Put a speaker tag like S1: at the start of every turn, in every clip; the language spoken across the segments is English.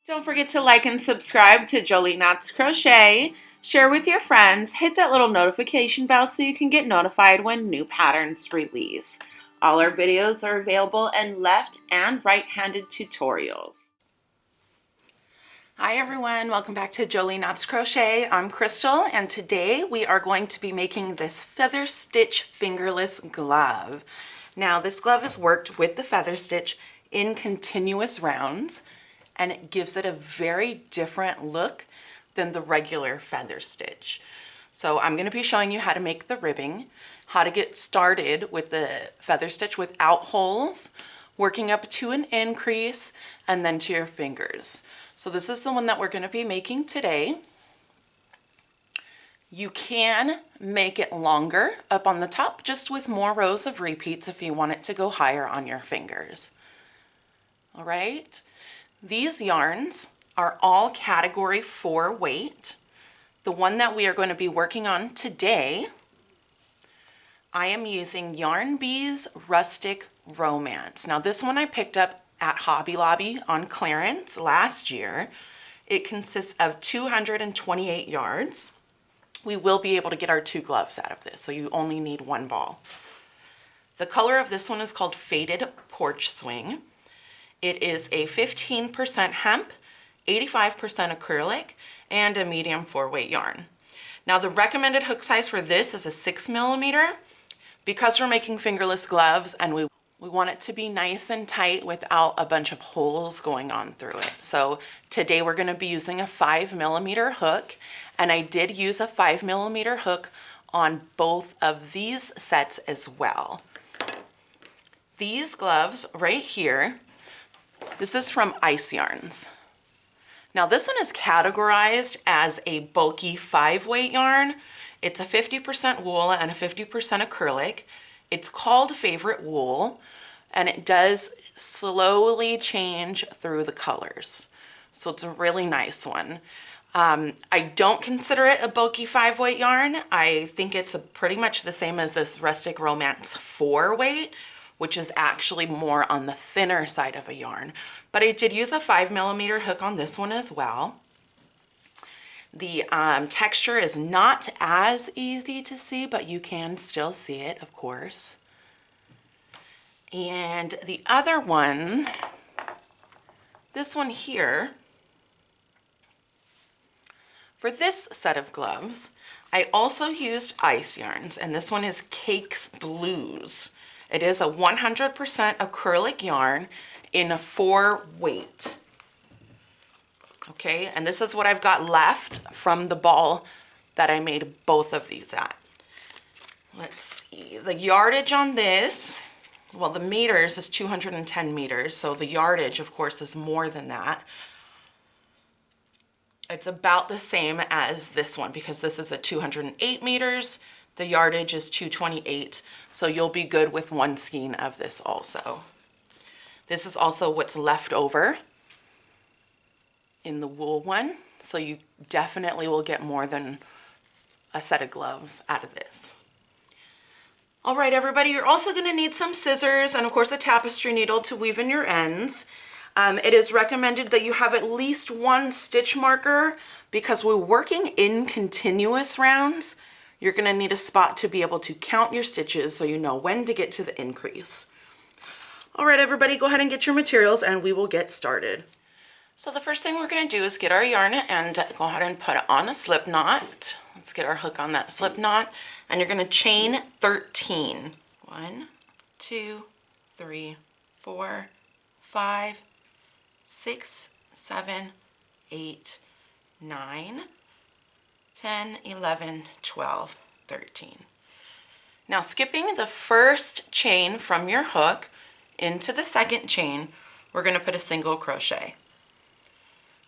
S1: Don't forget to like and subscribe to Jolie Knots Crochet. Share with your friends. Hit that little notification bell so you can get notified when new patterns release. All our videos are available in left and right-handed tutorials. Hi everyone, welcome back to Jolie Knots Crochet. I'm Crystal and today we are going to be making this feather stitch fingerless glove. Now this glove is worked with the feather stitch in continuous rounds and it gives it a very different look than the regular feather stitch. So I'm going to be showing you how to make the ribbing, how to get started with the feather stitch without holes, working up to an increase and then to your fingers. So this is the one that we're going to be making today. You can make it longer up on the top just with more rows of repeats if you want it to go higher on your fingers. All right, these yarns are all category 4 weight. The one that we are going to be working on today, I am using Yarn Bee's Rustic Romance. Now this one I picked up at Hobby Lobby on clearance last year. It consists of 228 yards. We will be able to get our 2 gloves out of this, so you only need 1 ball. The color of this one is called Faded Porch Swing. It is a 15% hemp, 85% acrylic, and a medium 4-weight yarn. Now the recommended hook size for this is a 6mm because we're making fingerless gloves and we want it to be nice and tight without a bunch of holes going on through it. So today we're going to be using a 5mm hook, and I did use a 5mm hook on both of these sets as well. These gloves right here, this is from Ice Yarns. Now this one is categorized as a bulky 5-weight yarn. It's a 50% wool and a 50% acrylic. It's called Favorite Wool, and it does slowly change through the colors. So it's a really nice one. I don't consider it a bulky 5-weight yarn. I think it's pretty much the same as this Rustic Romance 4-weight, which is actually more on the thinner side of a yarn. But I did use a 5mm hook on this one as well. The texture is not as easy to see, but you can still see it, of course. And the other one, this one here, for this set of gloves, I also used Ice Yarns, and this one is Cakes Blues. It is a 100% acrylic yarn in a 4-weight. Okay, and this is what I've got left from the ball that I made both of these at. Let's see, the yardage on this, well, the meters is 210 meters, so the yardage, of course, is more than that. It's about the same as this one because this is a 208 meters. The yardage is 228, so you'll be good with 1 skein of this also. This is also what's left over in the wool one, so you definitely will get more than a set of gloves out of this. All right, everybody, you're also going to need some scissors and of course a tapestry needle to weave in your ends. It is recommended that you have at least 1 stitch marker because we're working in continuous rounds. You're going to need a spot to be able to count your stitches so you know when to get to the increase. All right, everybody, go ahead and get your materials and we will get started. So the first thing we're going to do is get our yarn and go ahead and put it on a slip knot. Let's get our hook on that slip knot, and you're going to chain 13. 1, 2, 3, 4, 5, 6, 7, 8, 9, 10, 11, 12, 13. Now skipping the first chain from your hook into the second chain, we're going to put a single crochet.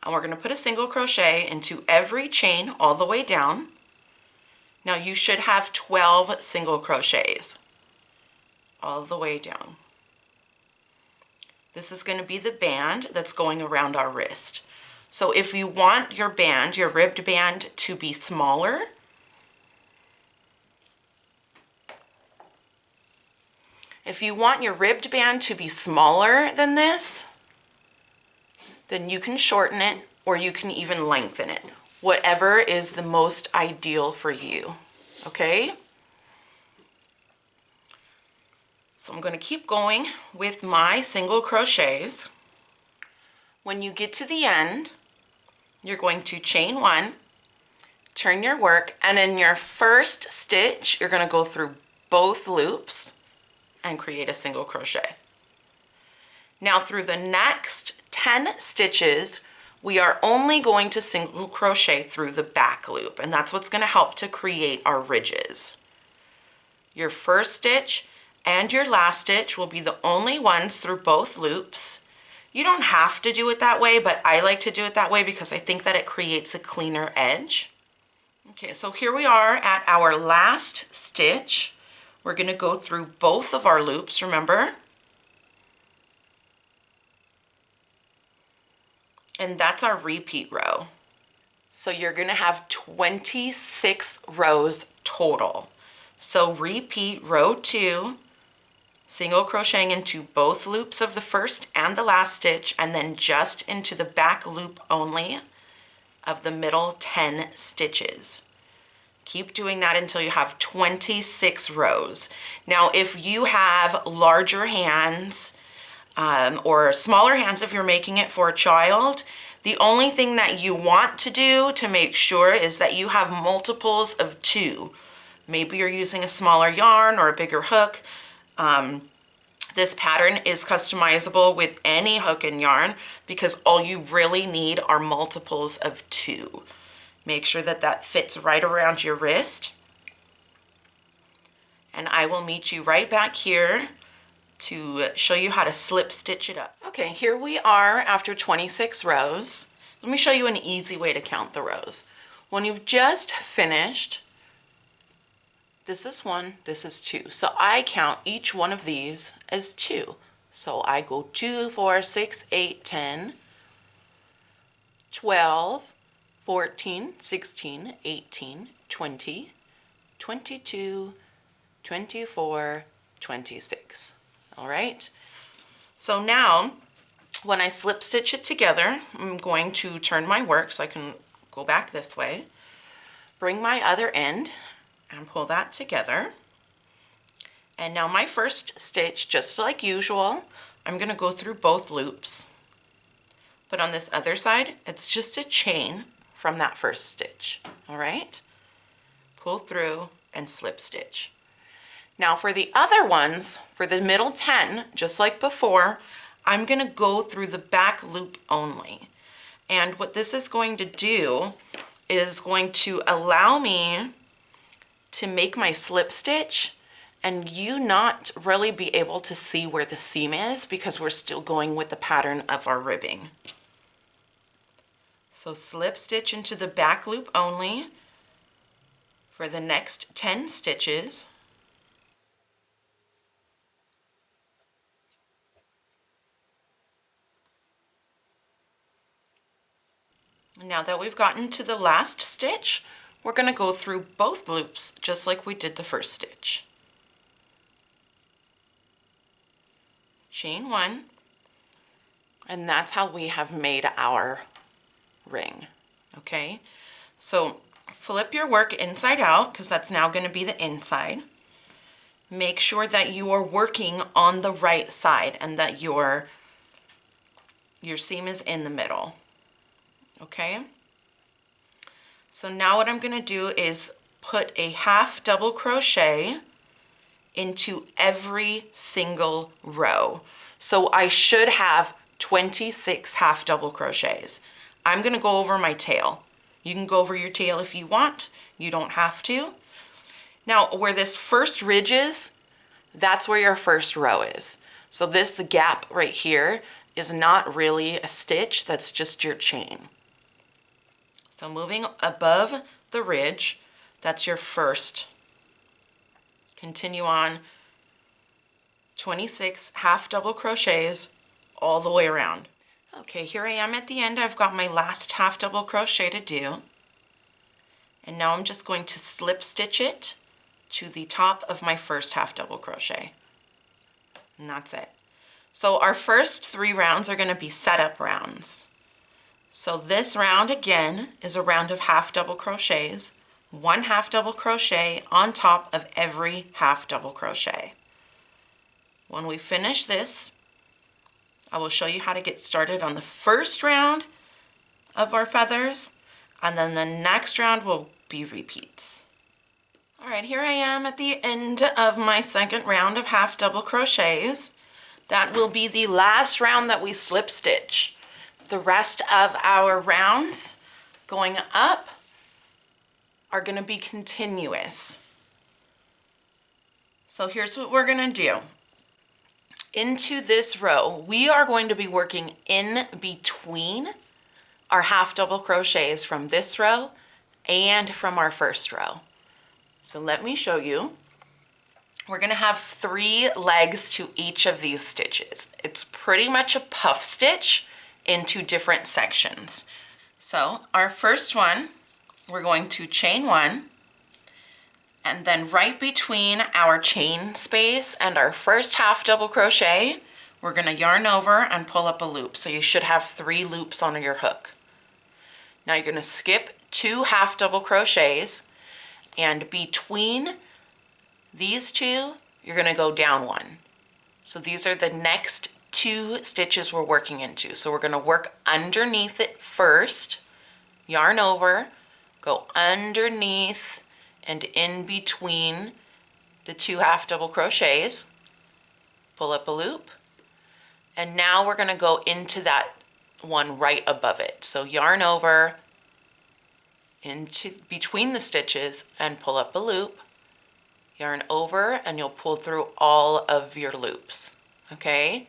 S1: And we're going to put a single crochet into every chain all the way down. Now you should have 12 single crochets all the way down. This is going to be the band that's going around our wrist. So if you want your band, your ribbed band, to be smaller, than this, then you can shorten it or you can even lengthen it. Whatever is the most ideal for you, okay? So I'm going to keep going with my single crochets. When you get to the end, you're going to chain one, turn your work, and in your first stitch, you're going to go through both loops and create a single crochet. Now through the next 10 stitches, we are only going to single crochet through the back loop, and that's what's going to help to create our ridges. Your first stitch and your last stitch will be the only ones through both loops. You don't have to do it that way, but I like to do it that way because I think that it creates a cleaner edge. Okay, so here we are at our last stitch. We're going to go through both of our loops, remember? And that's our repeat row. So you're going to have 26 rows total. So repeat row 2, single crocheting into both loops of the first and the last stitch, and then just into the back loop only of the middle 10 stitches. Keep doing that until you have 26 rows. Now, if you have larger hands, or smaller hands if you're making it for a child, the only thing that you want to do to make sure is that you have multiples of 2. Maybe you're using a smaller yarn or a bigger hook. This pattern is customizable with any hook and yarn because all you really need are multiples of 2. Make sure that that fits right around your wrist. And I will meet you right back here to show you how to slip stitch it up. Okay, here we are after 26 rows. Let me show you an easy way to count the rows. When you've just finished, this is 1, this is 2. So I count each one of these as 2. So I go 2, 4, 6, 8, 10, 12, 14, 16, 18, 20, 22, 24, 26. All right, so now when I slip stitch it together, I'm going to turn my work so I can go back this way, bring my other end and pull that together. And now my first stitch, just like usual, I'm going to go through both loops. But on this other side, it's just a chain from that first stitch. All right, pull through and slip stitch. Now for the other ones, for the middle 10, just like before, I'm going to go through the back loop only. And what this is going to do is going to allow me to make my slip stitch and you not really be able to see where the seam is because we're still going with the pattern of our ribbing. So slip stitch into the back loop only for the next 10 stitches. Now that we've gotten to the last stitch, we're going to go through both loops just like we did the first stitch. Chain 1, and that's how we have made our ring. Okay, so flip your work inside out because that's now going to be the inside. Make sure that you are working on the right side and that your seam is in the middle. Okay, so now what I'm going to do is put a half double crochet into every single row. So I should have 26 half double crochets. I'm going to go over my tail. You can go over your tail if you want. You don't have to. Now where this first ridge is, that's where your first row is. So this gap right here is not really a stitch, that's just your chain. So moving above the ridge, that's your first. Continue on 26 half double crochets all the way around. Okay, here I am at the end. I've got my last half double crochet to do. And now I'm just going to slip stitch it to the top of my first half double crochet. And that's it. So our first 3 rounds are going to be setup rounds. So this round again is a round of half double crochets, 1 half double crochet on top of every half double crochet. When we finish this, I will show you how to get started on the first round of our feathers, and then the next round will be repeats. All right, here I am at the end of my second round of half double crochets. That will be the last round that we slip stitch. The rest of our rounds going up are going to be continuous. So here's what we're going to do. Into this row, we are going to be working in between our half double crochets from this row and from our first row. So let me show you. We're going to have 3 legs to each of these stitches. It's pretty much a puff stitch into different sections. So our first one, we're going to chain 1, and then right between our chain space and our first half double crochet, we're going to yarn over and pull up a loop. So you should have 3 loops on your hook. Now you're going to skip 2 half double crochets, and between these 2, you're going to go down 1. So these are the next 2 stitches we're working into. So we're going to work underneath it first, yarn over, go underneath and in between the 2 half double crochets, pull up a loop, and now we're going to go into that one right above it. So yarn over into between the stitches and pull up a loop, yarn over, and you'll pull through all of your loops. Okay?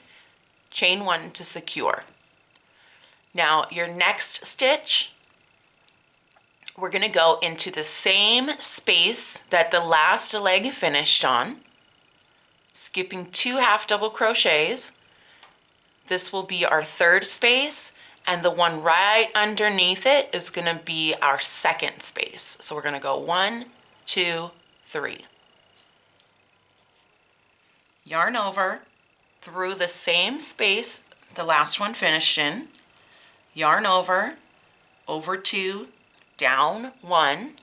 S1: Chain 1 to secure. Now your next stitch, we're going to go into the same space that the last leg finished on, skipping 2 half double crochets. This will be our third space, and the one right underneath it is going to be our second space. So we're going to go 1, 2, 3. Yarn over through the same space the last one finished in, yarn over 2, down 1,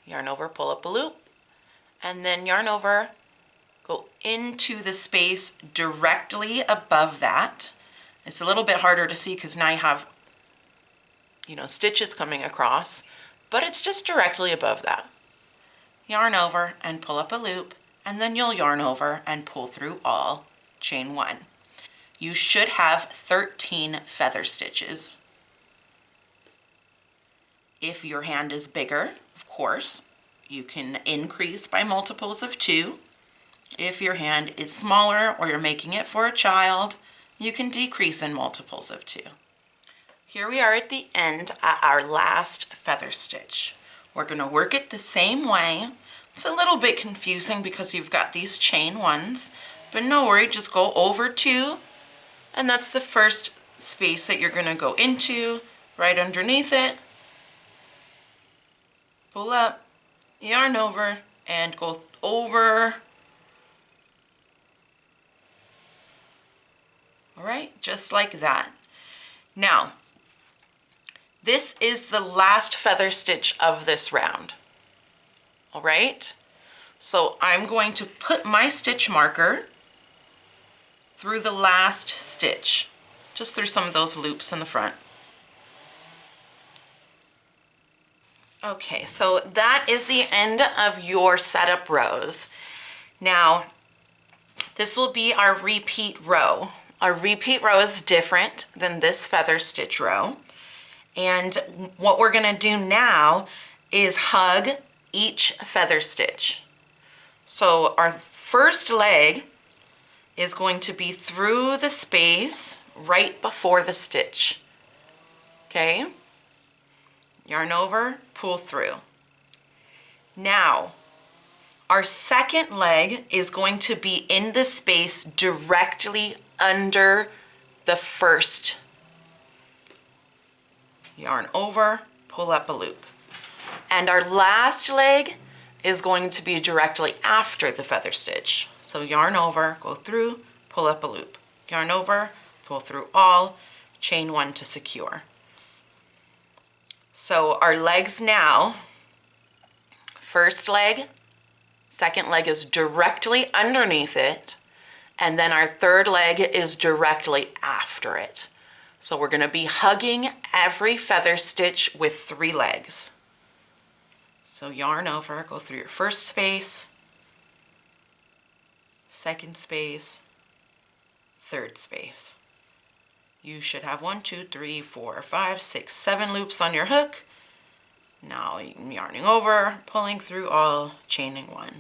S1: yarn over, pull up a loop, and then yarn over, go into the space directly above that. It's a little bit harder to see because now you have, stitches coming across, but it's just directly above that. Yarn over and pull up a loop, and then you'll yarn over and pull through all, chain 1. You should have 13 feather stitches. If your hand is bigger, of course, you can increase by multiples of 2. If your hand is smaller or you're making it for a child, you can decrease in multiples of 2. Here we are at the end at our last feather stitch. We're going to work it the same way. It's a little bit confusing because you've got these chain 1s, but no worry, just go over 2, and that's the first space that you're going to go into, right underneath it. Pull up, yarn over, and go over. All right, just like that. Now, this is the last feather stitch of this round. All right, so I'm going to put my stitch marker through the last stitch, just through some of those loops in the front. Okay, so that is the end of your setup rows. Now, this will be our repeat row. Our repeat row is different than this feather stitch row. And what we're gonna do now is hug each feather stitch. So our first leg is going to be through the space right before the stitch. Okay? Yarn over, pull through. Now, our second leg is going to be in the space directly under the first. Yarn over, pull up a loop. And our last leg is going to be directly after the feather stitch. So yarn over, go through, pull up a loop. Yarn over, pull through all, chain 1 to secure. So our legs now, first leg, second leg is directly underneath it, and then our third leg is directly after it. So we're going to be hugging every feather stitch with 3 legs. So yarn over, go through your first space, second space, third space. You should have 1, 2, 3, 4, 5, 6, 7 loops on your hook. Now I'm yarning over, pulling through all, chaining 1.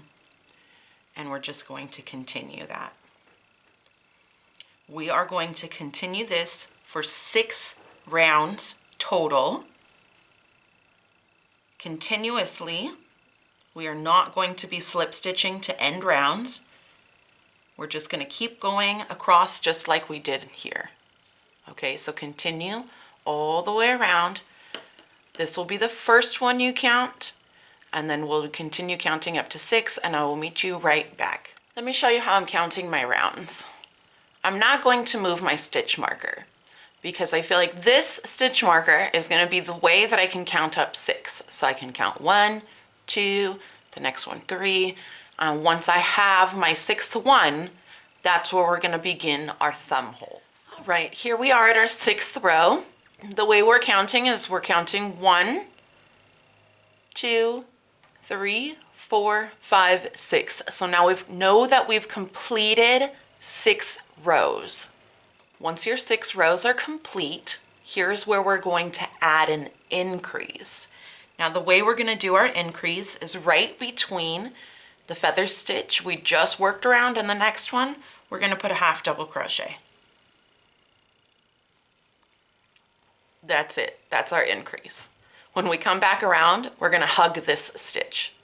S1: And we're just going to continue that. We are going to continue this for 6 rounds total. Continuously. We are not going to be slip stitching to end rounds. We're just going to keep going across just like we did here. Okay, so continue all the way around. This will be the first one you count, and then we'll continue counting up to 6, and I will meet you right back. Let me show you how I'm counting my rounds. I'm not going to move my stitch marker because I feel like this stitch marker is going to be the way that I can count up 6. So I can count 1, 2, the next one 3. Once I have my 6th one, that's where we're going to begin our thumb hole. All right, here we are at our 6th row. The way we're counting is we're counting 1, 2, 3, 4, 5, 6. So now we know that we've completed 6 rows. Once your 6 rows are complete, here's where we're going to add an increase. Now the way we're going to do our increase is right between the feather stitch we just worked around and the next one, we're going to put a half double crochet. That's it. That's our increase. When we come back around, we're going to hug this stitch.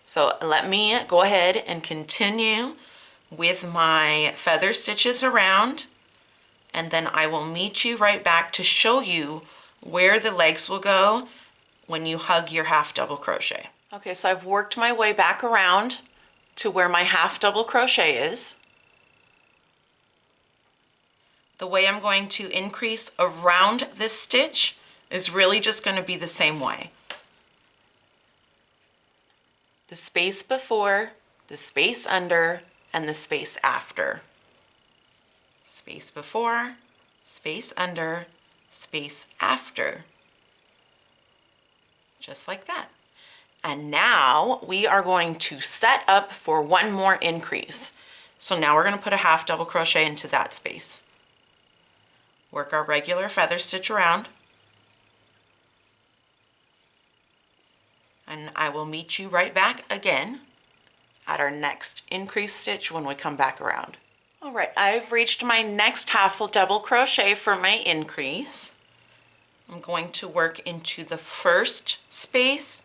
S1: So let me go ahead and continue with my feather stitches around, and then I will meet you right back to show you where the legs will go when you hug your half double crochet. Okay, so I've worked my way back around to where my half double crochet is. The way I'm going to increase around this stitch is really just going to be the same way. The space before, the space under, and the space after. Space before, space under, space after. Just like that. And now we are going to set up for one more increase. So now we're going to put a half double crochet into that space. Work our regular feather stitch around. And I will meet you right back again at our next increase stitch when we come back around. All right, I've reached my next half double crochet for my increase. I'm going to work into the first space,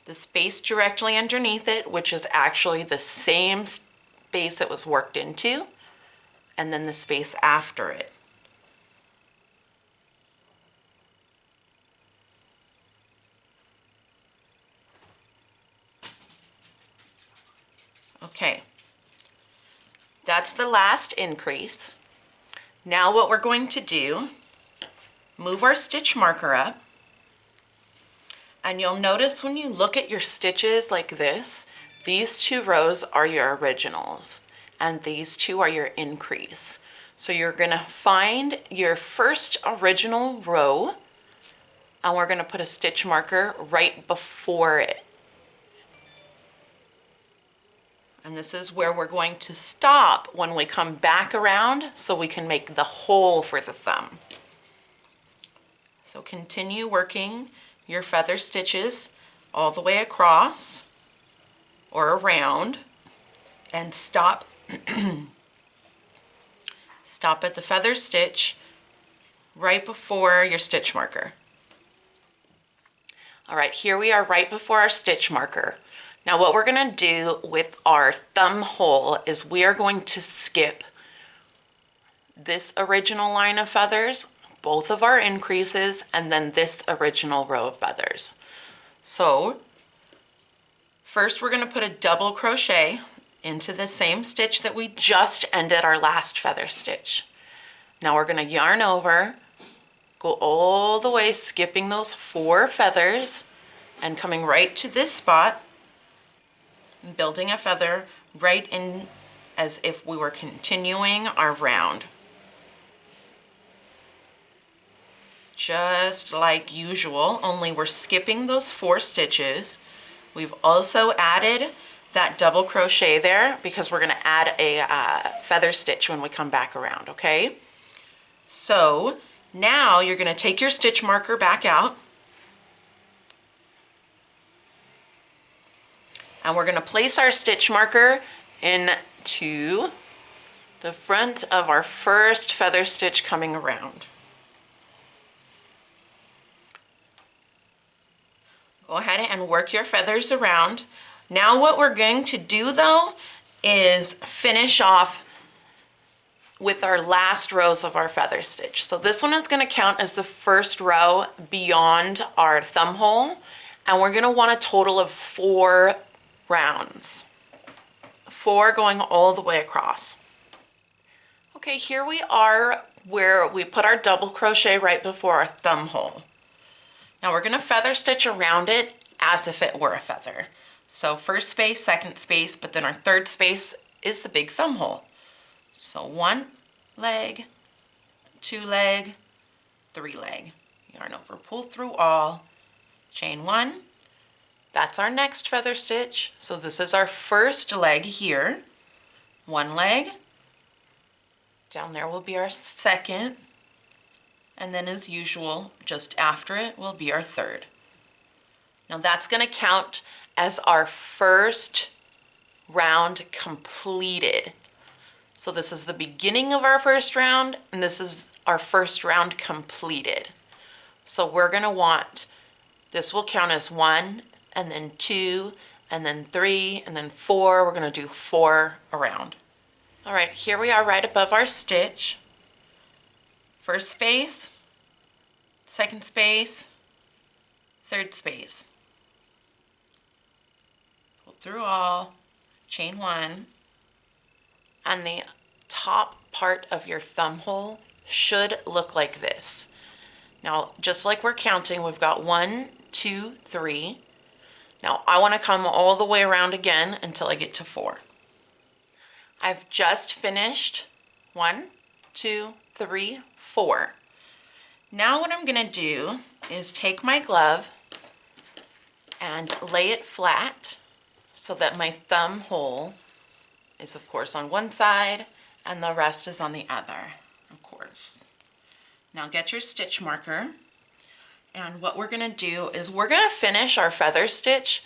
S1: the space directly underneath it, which is actually the same space it was worked into, and then the space after it. Okay, that's the last increase. Now what we're going to do, move our stitch marker up, and you'll notice when you look at your stitches like this, these 2 rows are your originals, and these 2 are your increase. So you're gonna find your first original row, and we're gonna put a stitch marker right before it. And this is where we're going to stop when we come back around so we can make the hole for the thumb. So continue working your feather stitches all the way across or around and stop stop at the feather stitch right before your stitch marker. All right, here we are right before our stitch marker. Now what we're going to do with our thumb hole is we are going to skip this original line of feathers, both of our increases, and then this original row of feathers. So first we're going to put a double crochet into the same stitch that we just ended our last feather stitch. Now we're going to yarn over, go all the way, skipping those 4 feathers and coming right to this spot and building a feather right in as if we were continuing our round. Just like usual, only we're skipping those 4 stitches. We've also added that double crochet there because we're going to add a feather stitch when we come back around, okay? So now you're going to take your stitch marker back out, and we're going to place our stitch marker into the front of our first feather stitch coming around. Go ahead and work your feathers around. Now what we're going to do though is finish off with our last rows of our feather stitch. So this one is going to count as the first row beyond our thumb hole, and we're going to want a total of 4 rounds. 4 going all the way across. Okay, here we are where we put our double crochet right before our thumb hole. Now we're going to feather stitch around it as if it were a feather. So first space, second space, but then our third space is the big thumb hole. So 1 leg, 2 leg, 3 leg. Yarn over, pull through all, chain 1. That's our next feather stitch. So this is our first leg here. 1 leg. Down there will be our second. And then as usual, just after it will be our third. Now that's going to count as our first round completed. So this is the beginning of our first round, and this is our first round completed. So we're going to want, this will count as 1, and then 2, and then 3, and then 4. We're going to do 4 around. All right, here we are right above our stitch. First space, second space, third space. Pull through all, chain 1. And the top part of your thumb hole should look like this. Now, just like we're counting, we've got 1, 2, 3. Now, I want to come all the way around again until I get to 4. I've just finished 1, 2, 3, 4. Now what I'm going to do is take my glove and lay it flat so that my thumb hole is of course on one side and the rest is on the other, of course. Now get your stitch marker, and what we're going to do is we're going to finish our feather stitch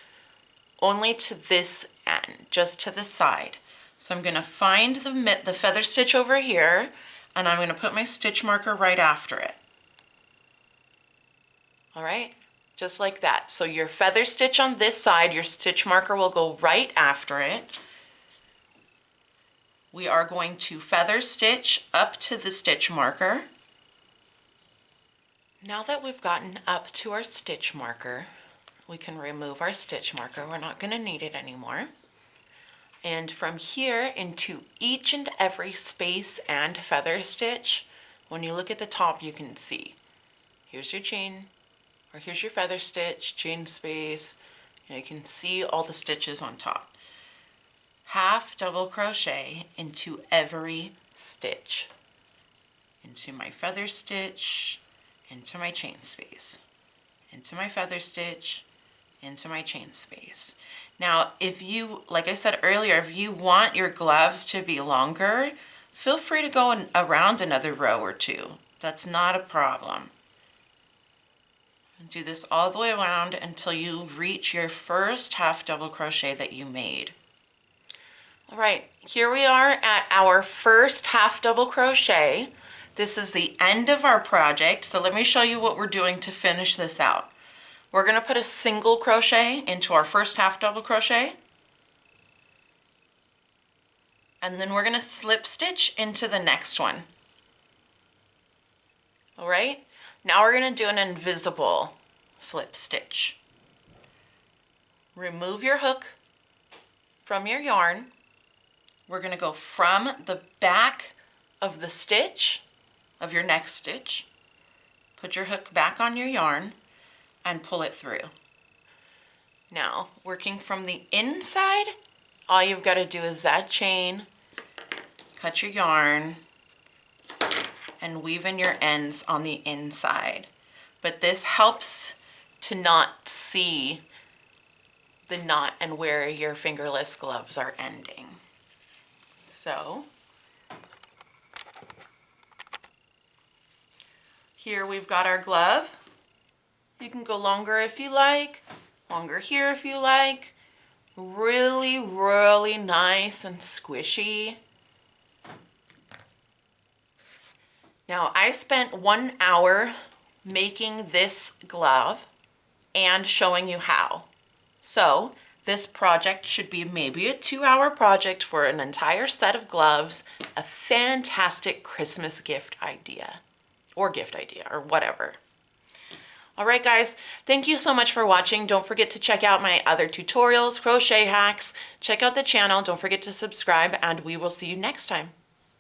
S1: only to this end, just to the side. So I'm going to find the feather stitch over here, and I'm going to put my stitch marker right after it. All right, just like that. So your feather stitch on this side, your stitch marker will go right after it. We are going to feather stitch up to the stitch marker. Now that we've gotten up to our stitch marker, we can remove our stitch marker. We're not going to need it anymore. And from here into each and every space and feather stitch, when you look at the top, you can see, here's your chain, or here's your feather stitch, chain space, and you can see all the stitches on top. Half double crochet into every stitch, into my feather stitch, into my chain space, into my feather stitch, into my chain space. Now, if you, like I said earlier, if you want your gloves to be longer, feel free to go around another row or 2. That's not a problem. Do this all the way around until you reach your first half double crochet that you made. All right, here we are at our first half double crochet. This is the end of our project, so let me show you what we're doing to finish this out. We're going to put a single crochet into our first half double crochet, and then we're going to slip stitch into the next one. All right, now we're going to do an invisible slip stitch. Remove your hook from your yarn. We're going to go from the back of the stitch of your next stitch, put your hook back on your yarn, and pull it through. Now, working from the inside, all you've got to do is that chain, cut your yarn, and weave in your ends on the inside. But this helps to not see the knot and where your fingerless gloves are ending. So, here we've got our glove. You can go longer if you like, longer here if you like. Really, really nice and squishy. Now, I spent 1 hour making this glove and showing you how. So, this project should be maybe a 2-hour project for an entire set of gloves, a fantastic Christmas gift idea, or whatever. All right, guys, thank you so much for watching. Don't forget to check out my other tutorials, crochet hacks. Check out the channel. Don't forget to subscribe, and we will see you next time.